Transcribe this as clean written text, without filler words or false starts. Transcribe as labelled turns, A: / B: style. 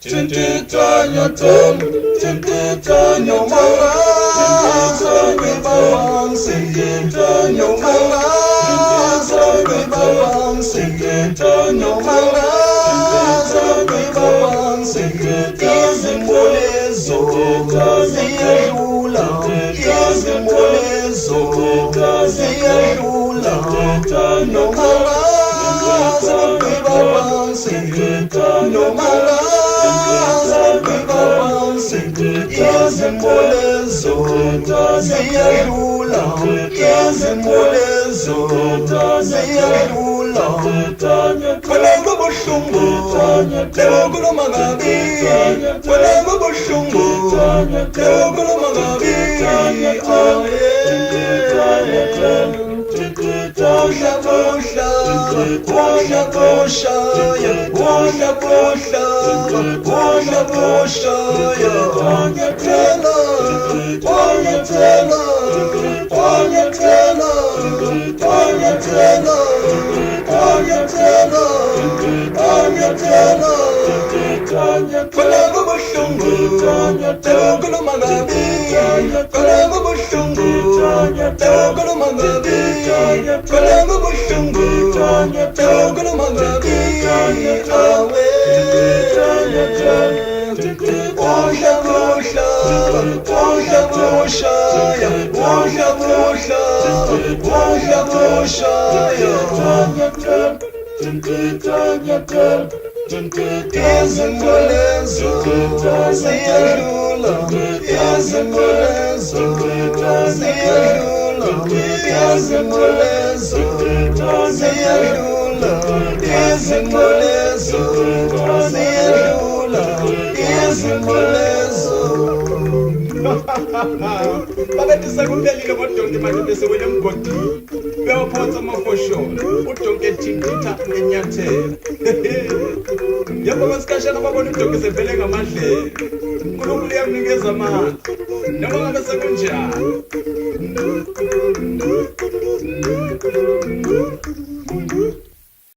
A: Tintitanya tem, tintitanya manga, sabi bawang tintitanya manga, sabi bawang tintitanya manga, sabi bawang izimbolezo ziyadlula, izimbolezo ziyadlula, nomanga sabi bawang nomanga izimbolezo ziyadlula, izimbolezo ziyadlula. Kwenengo buhlungu lewokuluma kabi, kwenengo buhlungu lewokuluma kabi. Pusha pusha, pusha pusha, pusha pusha, pusha pusha, Ponyatela, Ponyatela, Ponyatela, Ponyatela, Ponyatela, Ponyatela. Kwenengo buhlungu lewokuluma kabi, kwenengo buhlungu lewokuluma kabi. Kwenengo buhlungu lewokuluma kabi, awe. Pusha pusha, pusha pusha, pusha pusha, pusha pusha, izimbolezo ziyadlula, izimbolezo ziyadlula, izimbolezo ziyadlula, izimbolezo ziyadlula, izimbolezo. Babethi sekuphelile kodonke manje bese wena emgodini bewaphonsa amafosholo udonke ethintitha enyathela. Yebo kwesikashana babona udonke sevele ngamadlela, uNkulunkulu uyakunikeza amandla noma ngabe sekunjani.